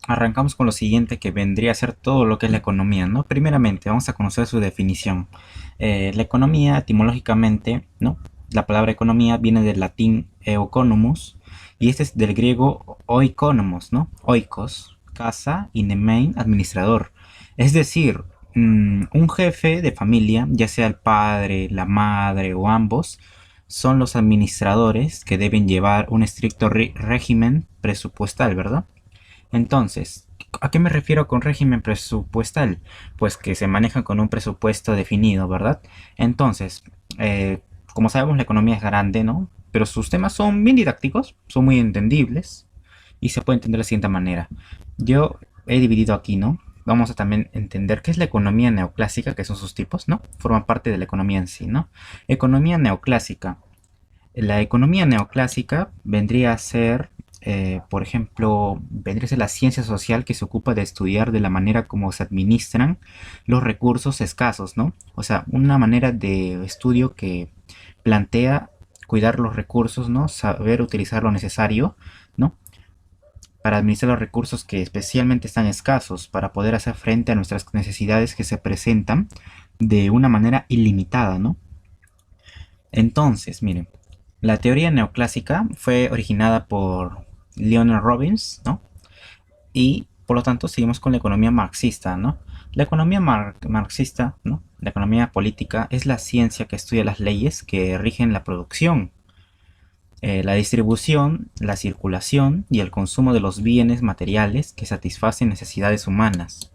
arrancamos con lo siguiente que vendría a ser todo lo que es la economía, ¿no? Primeramente, vamos a conocer su definición. La economía, etimológicamente, ¿no? La palabra economía viene del latín economus y este es del griego oikonomos, ¿no? Oikos, casa y nemein, administrador. Es decir, un jefe de familia, ya sea el padre, la madre o ambos, son los administradores que deben llevar un estricto régimen presupuestal, ¿verdad? Entonces, ¿a qué me refiero con régimen presupuestal? Pues que se manejan con un presupuesto definido, ¿verdad? Entonces, como sabemos, la economía es grande, ¿no? Pero sus temas son bien didácticos, son muy entendibles y se puede entender de la siguiente manera. Yo he dividido aquí, ¿no? Vamos a también entender qué es la economía neoclásica, que son sus tipos, ¿no? Forman parte de la economía en sí, ¿no? Economía neoclásica. La economía neoclásica vendría a ser, por ejemplo, vendría a ser la ciencia social que se ocupa de estudiar de la manera como se administran los recursos escasos, ¿no? O sea, una manera de estudio que plantea cuidar los recursos, ¿no? Saber utilizar lo necesario, ¿no? Para administrar los recursos que especialmente están escasos, para poder hacer frente a nuestras necesidades que se presentan de una manera ilimitada, ¿no? Entonces, miren, la teoría neoclásica fue originada por Leonard Robbins, ¿no? Y por lo tanto seguimos con la economía marxista, ¿no? La economía marxista, ¿no? La economía política es la ciencia que estudia las leyes que rigen la producción, la distribución, la circulación y el consumo de los bienes materiales que satisfacen necesidades humanas,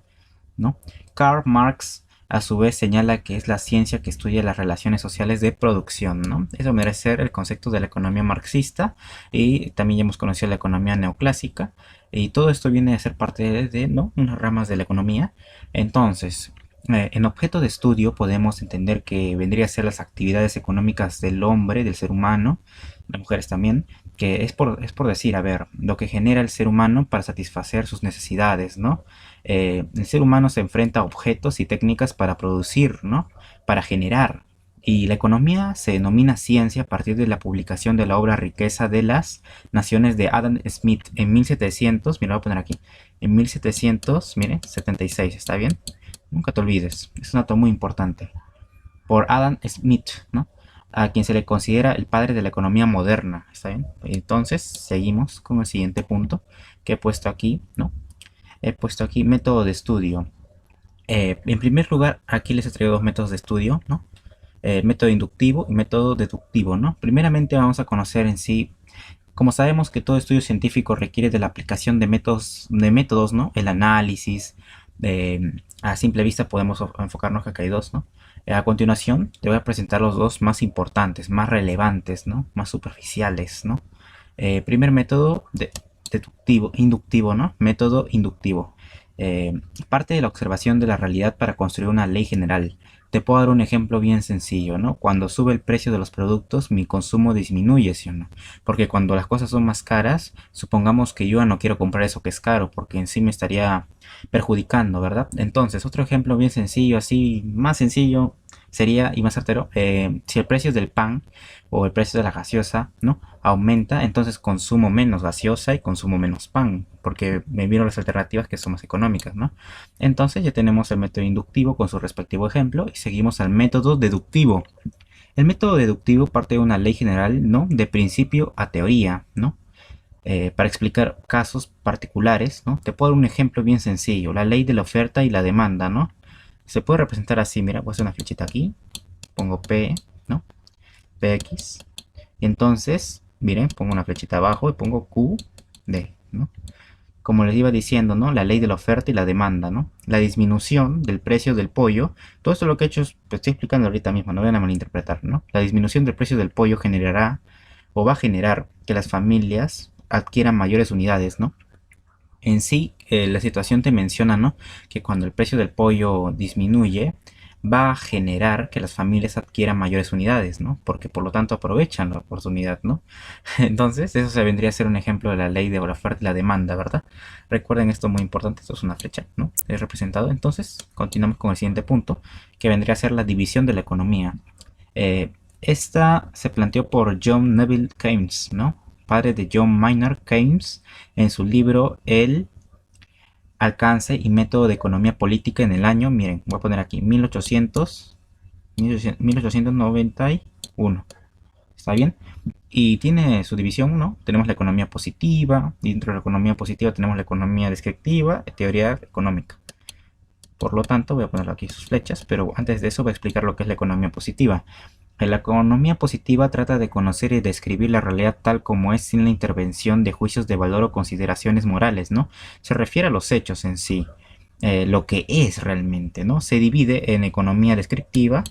¿no? Karl Marx a su vez señala que es la ciencia que estudia las relaciones sociales de producción, ¿no? Eso merece ser el concepto de la economía marxista y también ya hemos conocido la economía neoclásica y todo esto viene a ser parte de, ¿no? Unas ramas de la economía. Entonces, en objeto de estudio podemos entender que vendría a ser las actividades económicas del hombre, del ser humano, las mujeres también, que es por decir, a ver, lo que genera el ser humano para satisfacer sus necesidades, ¿no? El ser humano se enfrenta a objetos y técnicas para producir, ¿no? Para generar. Y la economía se denomina ciencia a partir de la publicación de la obra Riqueza de las Naciones de Adam Smith en 1700, mira, lo voy a poner aquí, en 1700, mire, 76, ¿está bien? Nunca te olvides, es un dato muy importante. Por Adam Smith, ¿no? A quien se le considera el padre de la economía moderna, ¿está bien? Entonces, seguimos con el siguiente punto que he puesto aquí, ¿no? He puesto aquí método de estudio. En primer lugar, aquí les he traído dos métodos de estudio, ¿no? Método inductivo y método deductivo, ¿no? Primeramente vamos a conocer en sí, como sabemos que todo estudio científico requiere de la aplicación de métodos, ¿no? El análisis, a simple vista podemos enfocarnos que acá hay dos, ¿no? A continuación te voy a presentar los dos más importantes, más relevantes, ¿no? Más superficiales, ¿no? Primer método deductivo, inductivo, ¿no? Método inductivo. Eh, Parte de la observación de la realidad para construir una ley general. Te puedo dar un ejemplo bien sencillo, ¿no? Cuando sube el precio de los productos, mi consumo disminuye, ¿sí o no? Porque cuando las cosas son más caras, supongamos que yo ya no quiero comprar eso que es caro, porque en sí me estaría perjudicando, ¿verdad? Entonces, otro ejemplo bien sencillo, así, más sencillo, sería, y más certero, si el precio del pan o el precio de la gaseosa, ¿no? Aumenta, entonces consumo menos gaseosa y consumo menos pan, porque me miro las alternativas que son más económicas, ¿no? Entonces ya tenemos el método inductivo con su respectivo ejemplo y seguimos al método deductivo. El método deductivo parte de una ley general, ¿no? De principio a teoría, ¿no? Para explicar casos particulares, ¿no? Te puedo dar un ejemplo bien sencillo, la ley de la oferta y la demanda, ¿no? Se puede representar así, mira, voy a hacer una flechita aquí, pongo P, ¿no? PX, y entonces, miren, pongo una flechita abajo y pongo QD, ¿no? Como les iba diciendo, ¿no? La ley de la oferta y la demanda, ¿no? La disminución del precio del pollo. Todo esto lo que he hecho es, pues, estoy explicando ahorita mismo, no vayan a malinterpretar, ¿no? La disminución del precio del pollo generará o va a generar que las familias adquieran mayores unidades, ¿no? En sí, la situación te menciona, ¿no? Que cuando el precio del pollo disminuye, va a generar que las familias adquieran mayores unidades, ¿no? Porque por lo tanto aprovechan la oportunidad, ¿no? Entonces, eso se vendría a ser un ejemplo de la ley de la oferta y la demanda, ¿verdad? Recuerden esto muy importante, esto es una flecha, ¿no? Es representado. Entonces, continuamos con el siguiente punto, que vendría a ser la división de la economía. Esta se planteó por John Neville Keynes, ¿no? Padre de John Maynard Keynes, en su libro alcance y método de economía política en el año, miren, voy a poner aquí 1891. ¿Está bien? Y tiene su división, ¿no? Tenemos la economía positiva, y dentro de la economía positiva tenemos la economía descriptiva, teoría económica. Por lo tanto, voy a poner aquí sus flechas, pero antes de eso voy a explicar lo que es la economía positiva. La economía positiva trata de conocer y describir la realidad tal como es sin la intervención de juicios de valor o consideraciones morales, ¿no? Se refiere a los hechos en sí, lo que es realmente, ¿no? Se divide en economía descriptiva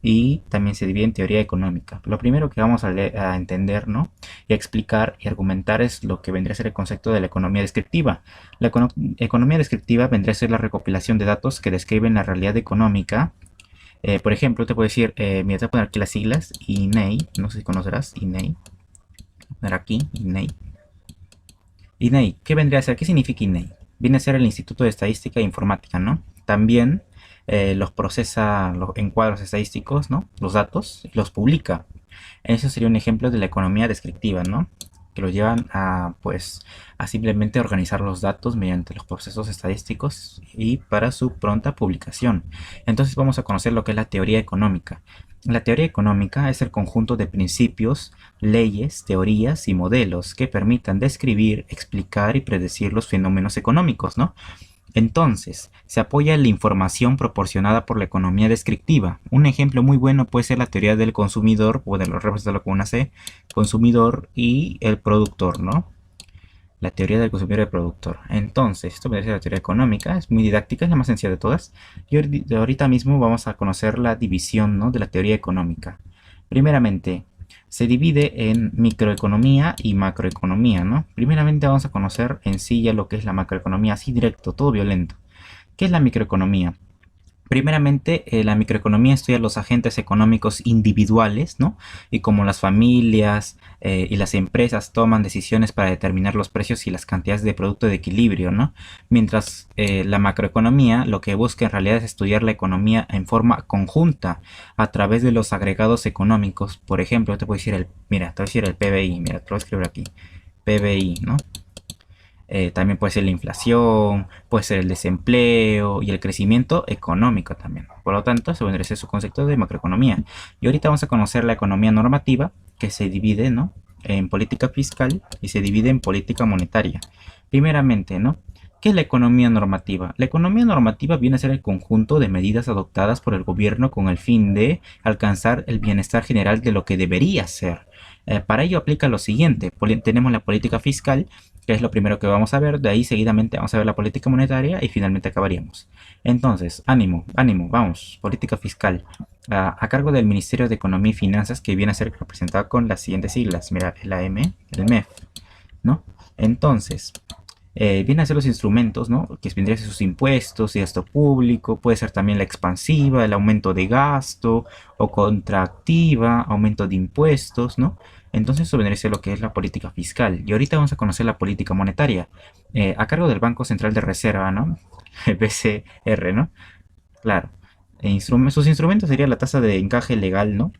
y también se divide en teoría económica. Lo primero que vamos a entender, ¿no? Y a explicar y argumentar es lo que vendría a ser el concepto de la economía descriptiva. La economía descriptiva vendría a ser la recopilación de datos que describen la realidad económica. Por ejemplo, te puedo decir, mira, te voy a poner aquí las siglas, INEI, no sé si conocerás, INEI. Voy a poner aquí, INEI. INEI, ¿qué vendría a ser? ¿Qué significa INEI? Viene a ser el Instituto de Estadística e Informática, ¿no? También los procesa en cuadros estadísticos, ¿no? Los datos, y los publica. Eso sería un ejemplo de la economía descriptiva, ¿no? Que lo llevan a, pues, a simplemente organizar los datos mediante los procesos estadísticos y para su pronta publicación. Entonces vamos a conocer lo que es la teoría económica. La teoría económica es el conjunto de principios, leyes, teorías y modelos que permitan describir, explicar y predecir los fenómenos económicos, ¿no? Entonces, se apoya en la información proporcionada por la economía descriptiva. Un ejemplo muy bueno puede ser la teoría del consumidor, o de lo representarlo con una C, consumidor y el productor, ¿no? La teoría del consumidor y el productor. Entonces, esto me dice la teoría económica, es muy didáctica, es la más sencilla de todas. Y ahorita mismo vamos a conocer la división, ¿no? De la teoría económica. Primeramente, se divide en microeconomía y macroeconomía, ¿no? Primeramente vamos a conocer en sí ya lo que es la macroeconomía, así directo, todo violento. ¿Qué es la microeconomía? Primeramente, la microeconomía estudia los agentes económicos individuales, ¿no? Y cómo las familias y las empresas toman decisiones para determinar los precios y las cantidades de producto de equilibrio, ¿no? Mientras la macroeconomía lo que busca en realidad es estudiar la economía en forma conjunta a través de los agregados económicos. Por ejemplo, te puedo decir mira, te voy a decir el PBI, mira, te lo voy a escribir aquí, PBI, ¿no? También puede ser la inflación, puede ser el desempleo y el crecimiento económico también. Por lo tanto, se vendría a ser su concepto de macroeconomía. Y ahorita vamos a conocer la economía normativa, que se divide, ¿no? En política fiscal y se divide en política monetaria. Primeramente, ¿no? ¿Qué es la economía normativa? La economía normativa viene a ser el conjunto de medidas adoptadas por el gobierno con el fin de alcanzar el bienestar general de lo que debería ser. Para ello aplica lo siguiente. Tenemos la política fiscal, que es lo primero que vamos a ver. De ahí seguidamente vamos a ver la política monetaria y finalmente acabaríamos. Entonces, ánimo, ánimo, vamos. Política fiscal. A cargo del Ministerio de Economía y Finanzas, que viene a ser representado con las siguientes siglas. Mira, el AM, el MEF, ¿no? Entonces, vienen a ser los instrumentos, ¿no? Que vendrían a ser sus impuestos y gasto público, puede ser también la expansiva, el aumento de gasto, o contractiva, aumento de impuestos, ¿no? Entonces eso vendría a ser lo que es la política fiscal. Y ahorita vamos a conocer la política monetaria, a cargo del Banco Central de Reserva, ¿no? El BCR, ¿no? Claro. Sus instrumentos serían la tasa de encaje legal, ¿no?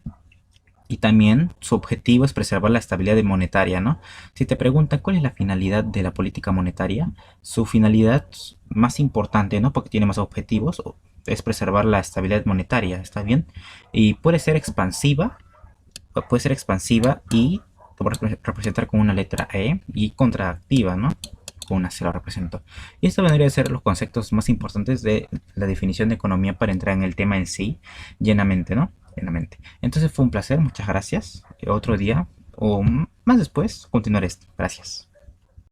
Y también su objetivo es preservar la estabilidad monetaria, ¿no? Si te preguntan cuál es la finalidad de la política monetaria, su finalidad más importante, ¿no? Porque tiene más objetivos, es preservar la estabilidad monetaria, ¿está bien? Y puede ser expansiva y representar con una letra E y contractiva, ¿no? Con una C lo represento. Y esto vendría a ser los conceptos más importantes de la definición de economía para entrar en el tema en sí, llenamente, ¿no? Llenamente. Entonces fue un placer, muchas gracias. Otro día o más después continuaré esto. Gracias.